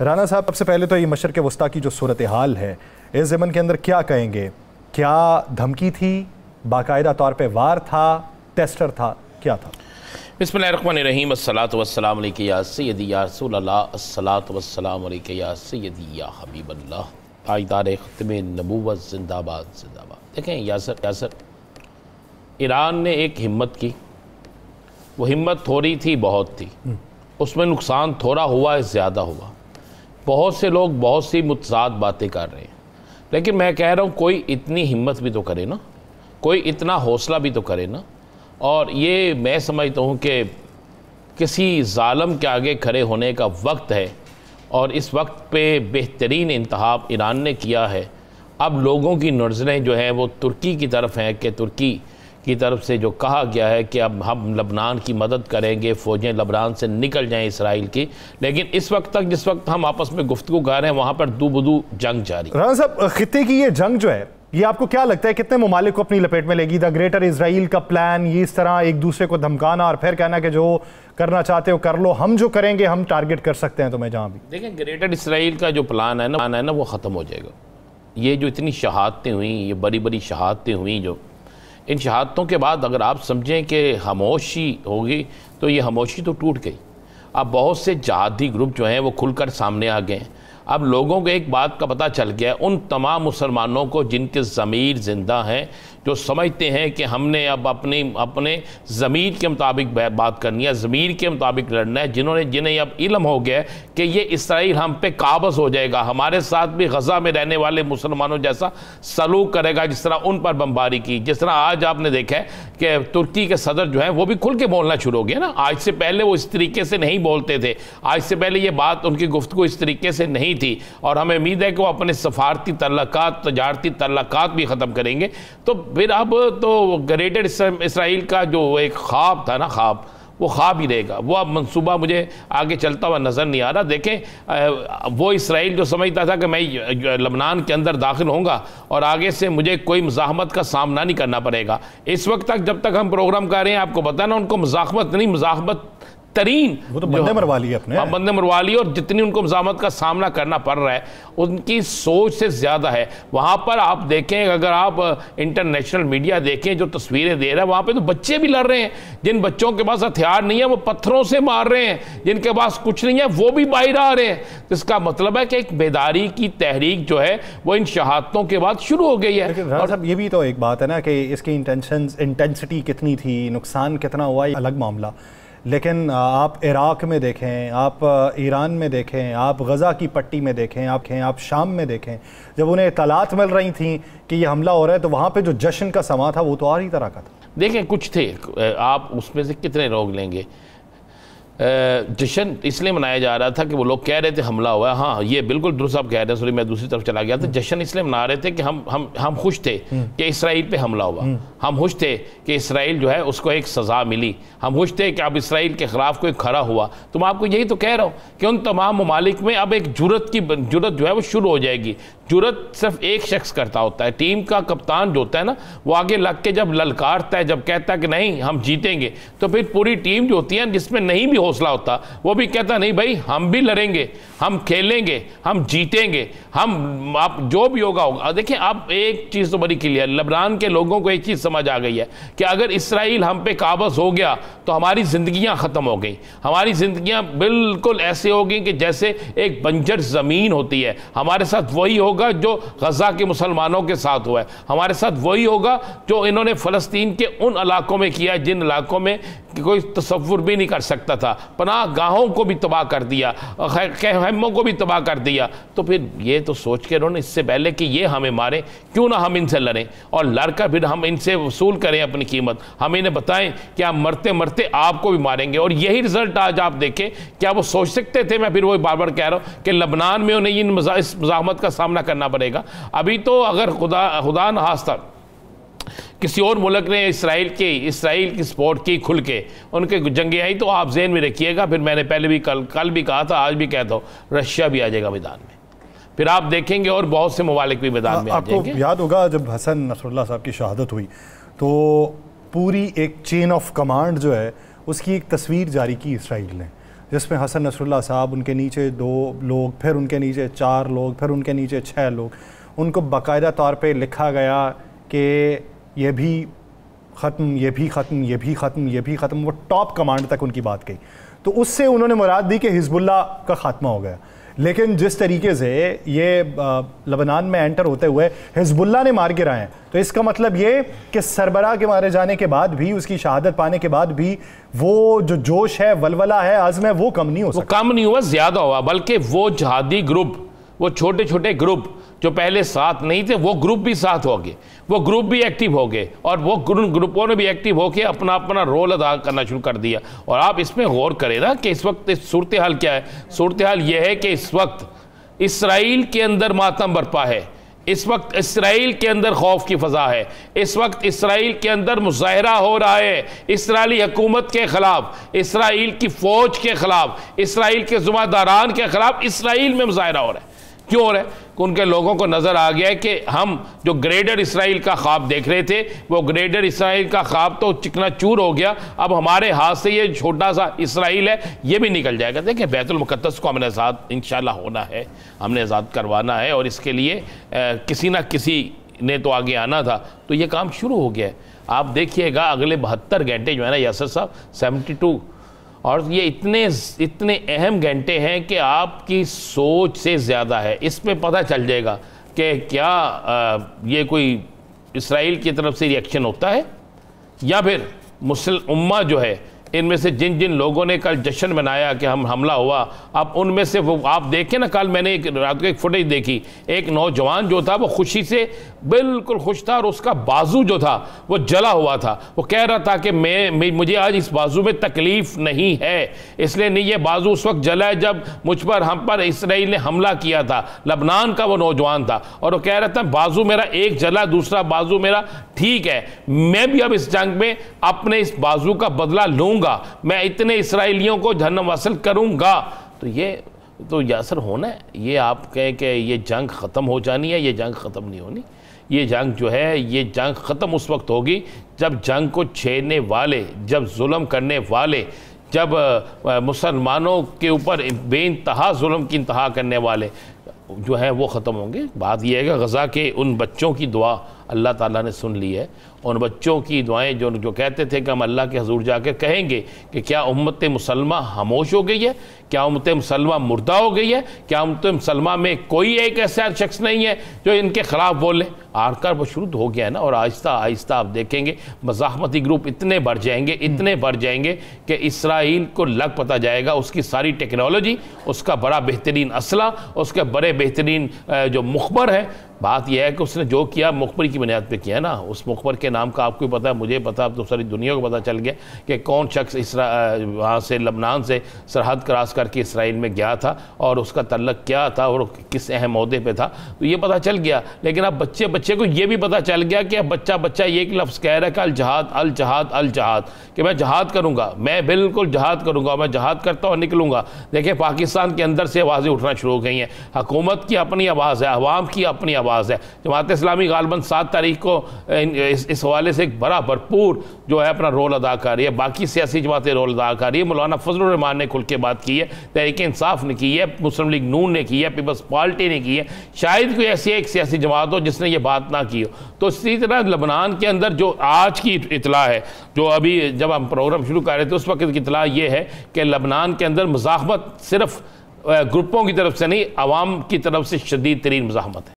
राना साहब, सबसे पहले तो ये मशरक़ वस्ता की जो सूरत हाल है इस ज़मन के अंदर क्या कहेंगे? क्या धमकी थी, बाकायदा तौर पे वार था, टेस्टर था, क्या था? बिस्मिल्लाहिर्रहमानिर्रहीम, अस्सलातु वस्सलामु अलैका या सय्यदी या रसूल अल्लाह, अस्सलातु वस्सलामु अलैका या सय्यदी या हबीब अल्लाह, ताजदार ख़त्मे नबूवत जिंदाबाद जिंदाबाद। देखें यासर, ईरान ने एक हिम्मत की, वो हिम्मत थोड़ी थी बहुत थी, उसमें नुकसान थोड़ा हुआ है, ज़्यादा हुआ। बहुत से लोग बहुत सी मुतज़ाद बातें कर रहे हैं, लेकिन मैं कह रहा हूँ कोई इतनी हिम्मत भी तो करे ना, कोई इतना हौसला भी तो करे ना। और ये मैं समझता हूँ कि किसी ज़ालम के आगे खड़े होने का वक्त है, और इस वक्त पे बेहतरीन इंतखाब ईरान ने किया है। अब लोगों की नज़रें जो हैं वो तुर्की की तरफ हैं कि तुर्की की तरफ से जो कहा गया है कि अब हम लबनान की मदद करेंगे, फ़ौजें लबनान से निकल जाएं इसराइल की। लेकिन इस वक्त तक जिस वक्त हम आपस में गुफ्तगू कर रहे हैं वहाँ पर दू बदू जंग जारी। राना साहब, खित्ते की ये जंग जो है, ये आपको क्या लगता है कितने ममालिक को अपनी लपेट में लेगी? द ग्रेटर इसराइल का प्लान, ये इस तरह एक दूसरे को धमकाना और फिर कहना कि जो करना चाहते हो कर लो, हम जो करेंगे हम टारगेट कर सकते हैं तुम्हें जहाँ भी। देखें, ग्रेटर इसराइल का जो प्लान है ना वो ख़त्म हो जाएगा। ये जो इतनी शहादतें हुई, ये बड़ी बड़ी शहादतें हुई, जो इन शहादतों के बाद अगर आप समझें कि खामोशी होगी तो ये खामोशी तो टूट गई। अब बहुत से जहादी ग्रुप जो हैं वो खुलकर सामने आ गए हैं। अब लोगों को एक बात का पता चल गया, उन तमाम मुसलमानों को जिनके ज़मीर ज़िंदा हैं, जो समझते हैं कि हमने अब अपने ज़मीर के मुताबिक बात करनी है, ज़मीर के मुताबिक लड़ना है, जिन्हें अब इल्म हो गया कि ये इसराइल हम पे काबज़ हो जाएगा, हमारे साथ भी गज़ा में रहने वाले मुसलमानों जैसा सलूक करेगा, जिस तरह उन पर बमबारी की। जिस तरह आज आपने देखा है कि तुर्की के सदर जो हैं वो भी खुल के बोलना शुरू हो गया ना। आज से पहले वो इस तरीके से नहीं बोलते थे, आज से पहले ये बात, उनकी गुफ्तगू इस तरीके से नहीं थी। और हमें उम्मीद है कि वो अपने सफारती तल्लुकात, तजारती तल्लुकात भी ख़त्म करेंगे। तो फिर अब तो ग्रेटर इसराइल का जो एक ख्वाब था ना, वो ख्वाब ही रहेगा। वो अब मंसूबा मुझे आगे चलता हुआ नज़र नहीं आ रहा। देखें, वो इसराइल जो समझता था कि मैं लबनान के अंदर दाखिल होऊंगा और आगे से मुझे कोई मुज़ाहमत का सामना नहीं करना पड़ेगा। इस वक्त तक जब तक हम प्रोग्राम कर रहे हैं, आपको पता ना, उनको मुज़ाहमत नहीं, मुज़ाहमत तरीन वो तो बंदे मरवा ली अपने, बंदे मरवा ली। और जितनी उनको मुज़ाहमत का सामना करना पड़ रहा है उनकी सोच से ज़्यादा है। वहाँ पर आप देखें, अगर आप इंटरनेशनल मीडिया देखें जो तस्वीरें दे रहा है, वहाँ पे तो बच्चे भी लड़ रहे हैं। जिन बच्चों के पास हथियार नहीं है वो पत्थरों से मार रहे हैं, जिनके पास कुछ नहीं है वो भी बाहर आ रहे हैं। तो इसका मतलब है कि एक बेदारी की तहरीक जो है वो इन शहादतों के बाद शुरू हो गई है। और साहब, ये भी तो एक बात है ना कि इसकी इंटेंसिटी कितनी थी, नुकसान कितना हुआ, ये अलग मामला। लेकिन आप इराक़ में देखें, आप ईरान में देखें, आप गज़ा की पट्टी में देखें, आप शाम में देखें, जब उन्हें इत्तलात मिल रही थी कि ये हमला हो रहा है तो वहाँ पे जो जश्न का समा था वो तो और ही तरह का था। देखें, कुछ थे, आप उसमें से कितने लोग लेंगे। जश्न इसलिए मनाया जा रहा था कि वो लोग कह रहे थे हमला हुआ है। हाँ, ये बिल्कुल दुरुस्त आप कह रहे हैं, सॉरी मैं दूसरी तरफ चला गया था। जश्न इसलिए मना रहे थे कि हम खुश थे कि इसराइल पे हमला हुआ, हम खुश थे कि इसराइल जो है उसको एक सज़ा मिली, हम खुश थे कि अब इसराइल के ख़िलाफ़ कोई खड़ा हुआ। तो मैं आपको यही तो कह रहा हूँ कि उन तमाम ममालिक में अब एक जुरत जो है वो शुरू हो जाएगी। जुरत सिर्फ एक शख्स करता होता है, टीम का कप्तान जो होता है ना, वो आगे लग के जब ललकारता है, जब कहता है कि नहीं हम जीतेंगे, तो फिर पूरी टीम जो होती है जिसमें नहीं भी हौसला होता वो भी कहता नहीं भाई हम भी लड़ेंगे, हम खेलेंगे, हम जीतेंगे, हम आप जो भी होगा। देखिए, आप एक चीज़ तो बड़ी क्लियर, लबनान के लोगों को एक चीज़ समझ आ गई है कि अगर इसराइल हम पे काबज़ हो गया तो हमारी ज़िंदगियां ख़त्म हो गई, हमारी ज़िंदगियां बिल्कुल ऐसे हो गई कि जैसे एक बंजर ज़मीन होती है। हमारे साथ वही होगा जो गज़ा के मुसलमानों के साथ हुआ है, हमारे साथ वही होगा जो इन्होंने फ़लस्तीन के उन इलाकों में किया जिन इलाकों में कोई तसव्वुर भी नहीं कर सकता था। पनाह गाहों को भी तबाह कर दिया, खैमों को भी तबाह कर दिया। तो फिर ये तो सोच के उन्होंने इससे पहले कि ये हमें मारे, क्यों ना हम इनसे लड़ें और लड़कर फिर हम इनसे वसूल करें अपनी कीमत। हम इन्हें बताएं कि हम मरते मरते आपको भी मारेंगे। और यही रिजल्ट आज आप देखें। क्या वो सोच सकते थे? मैं फिर वही बार बार कह रहा हूँ कि लबनान में उन्हें इस मुज़ाहमत का सामना करना पड़ेगा। अभी तो अगर खुदा न खास्ता किसी और मुल्क ने इसराइल की सपोर्ट की खुल के, उनके जंगे आई, तो आप ज़हन में रखिएगा, फिर मैंने पहले भी कल भी कहा था, आज भी कहता हूँ, रशिया भी आ जाएगा मैदान में। फिर आप देखेंगे और बहुत से ममालिक भी मैदान में आ जाएंगे। आपको याद होगा जब हसन नसरुल्लाह साहब की शहादत हुई तो पूरी एक चेन ऑफ कमांड जो है उसकी एक तस्वीर जारी की इसराइल ने, जिसमें हसन नसरुल्लाह साहब, उनके नीचे 2 लोग, फिर उनके नीचे 4 लोग, फिर उनके नीचे 6 लोग, उनको बाकायदा तौर पे लिखा गया कि ये भी ख़त्म, ये भी ख़त्म, ये भी ख़त्म, ये भी ख़त्म। वो टॉप कमांड तक उनकी बात कही, तो उससे उन्होंने मुराद दी कि हिजबुल्लाह का ख़ात्मा हो गया। लेकिन जिस तरीके से ये लबनान में एंटर होते हुए हिजबुल्लाह ने मार गिराए हैं, तो इसका मतलब ये कि सरबराह के मारे जाने के बाद भी, उसकी शहादत पाने के बाद भी वो जो जोश है, वलवला है, आज़म है, वो कम नहीं हो सकता। कम नहीं हुआ, ज़्यादा हुआ। बल्कि वो जिहादी ग्रुप, वो छोटे छोटे ग्रुप जो पहले साथ नहीं थे, वो ग्रुप भी साथ हो गए, वो ग्रुप भी एक्टिव हो गए, और वो ग्रुपों ने भी एक्टिव होकर अपना अपना रोल अदा करना शुरू कर दिया। और आप इसमें गौर करें ना कि इस वक्त सूरत हाल क्या है। सूरत हाल ये है कि इस वक्त इसराइल के अंदर मातम बरपा है, इस वक्त इसराइल के अंदर खौफ की फ़ज़ा है, इस वक्त इसराइल के अंदर मुज़ाहरा हो रहा है इसराइली हुकूमत के ख़िलाफ़, इसराइल की फ़ौज के ख़िलाफ़, इसराइल के ज़िम्मेदारान के ख़िलाफ़ इसराइल में मुज़ाहरा हो रहा है। क्यों हो रहा है? कि उनके लोगों को नज़र आ गया है कि हम जो ग्रेटर इसराइल का ख्वाब देख रहे थे, वो ग्रेटर इसराइल का ख्वाब तो चिकना चूर हो गया। अब हमारे हाथ से ये छोटा सा इसराइल है, ये भी निकल जाएगा। देखिए, बैतुल मुक़द्दस को हमने आज़ाद इंशाअल्लाह होना है, हमने आज़ाद करवाना है, और इसके लिए किसी ना किसी ने तो आगे आना था, तो ये काम शुरू हो गया है। आप देखिएगा अगले 72 घंटे जो है ना यासर साहब, 72, और ये इतने अहम घंटे हैं कि आपकी सोच से ज़्यादा है। इसमें पता चल जाएगा कि क्या ये कोई इसराइल की तरफ से रिएक्शन होता है, या फिर मुस्लिम उम्मा जो है, इनमें से जिन जिन लोगों ने कल जश्न मनाया कि हम हमला हुआ, अब उनमें से वो आप देखें ना, कल मैंने एक रात को एक फुटेज देखी, एक नौजवान जो था वो खुशी से बिल्कुल खुश था, और उसका बाजू जो था वो जला हुआ था। वो कह रहा था कि मुझे आज इस बाजू में तकलीफ़ नहीं है, इसलिए नहीं, ये बाजू उस वक्त जला है जब हम पर इसराइल ने हमला किया था। लबनान का वो नौजवान था, और वो कह रहा था बाजू मेरा एक जला, दूसरा बाजू मेरा ठीक है, मैं भी अब इस जंग में अपने इस बाजू का बदला लूँगा, मैं इतने इसराइलियों को जहन्नम वासिल करूँगा। तो ये तो यासर होना है। ये आप कहें कि ये जंग ख़त्म हो जानी है, ये जंग ख़त्म नहीं होनी। ये जंग जो है, ये जंग ख़त्म उस वक्त होगी जब जंग को छेड़ने वाले, जब जुल्म करने वाले, जब मुसलमानों के ऊपर बेइंतहा जुल्म की इंतहा करने वाले जो है वो ख़त्म होंगे। बात यह है कि गज़ा के उन बच्चों की दुआ अल्लाह ताला ने सुन ली है। उन बच्चों की दुआएं जो कहते थे कि हम अल्लाह के हजूर जाकर कहेंगे कि क्या उम्मत मुसलमा खामोश हो गई है, क्या उम्मत मुसलमा मुर्दा हो गई है, क्या उम्मत मुसलमा में कोई एक ऐसा शख्स नहीं है जो इनके ख़िलाफ़ बोले। आरकार वो शुरू हो गया है ना, और आहिस्ता आहिस्ता आप देखेंगे मज़ाहमती ग्रुप इतने बढ़ जाएंगे, इतने बढ़ जाएंगे कि इसराइल को लग पता जाएगा उसकी सारी टेक्नोलॉजी, उसका बड़ा बेहतरीन असला, उसके बड़े बेहतरीन जो मुखबर है। बात यह है कि उसने जो किया मुखबरी की बुनियाद पे किया ना। उस मुखबर के नाम का आपको पता है, मुझे पता, अब तो सारी दुनिया को पता चल गया कि कौन शख्स वहाँ से लबनान से सरहद क्रॉस करके इसराइल में गया था, और उसका तल्लक क्या था, और किस अहम ओहदे पे था, तो ये पता चल गया। लेकिन अब बच्चे को ये भी पता चल गया कि अब बच्चा ये एक लफ्ज़ कह रहा है कि अल जहाद अल जहाद अल जहाद, कि मैं जहाद करूँगा, मैं बिल्कुल जहाद करूँगा, मैं जहाद करता हुआ निकलूँगा। देखिए, पाकिस्तान के अंदर से आवाज़ें उठना शुरू हो गई हैं। हुकूमत की अपनी आवाज़ है, अवाम की अपनी आवाज़ है। जमात इस्लामी गालबन 7 तारीख को इस हवाले से एक बड़ा भरपूर जो है अपना रोल अदा कर रही है। बाकी सियासी जमातें रोल अदा कर रही है। मौलाना फजलुर रहमान ने खुल के बात की है, तहरीक इंसाफ ने की है, मुस्लिम लीग नून ने की है, पीपल्स पार्टी ने की है। शायद कोई ऐसी एक सियासी जमात हो जिसने ये बात ना की हो। तो इसी तरह लबनान के अंदर जो आज की इतला है, जो अभी जब हम प्रोग्राम शुरू कर रहे थे उस वक्त की इतला ये है कि लबनान के अंदर मुज़ाहमत सिर्फ ग्रुपों की तरफ से नहीं, अवाम की तरफ से शदीद तरीन मुज़ाहमत है।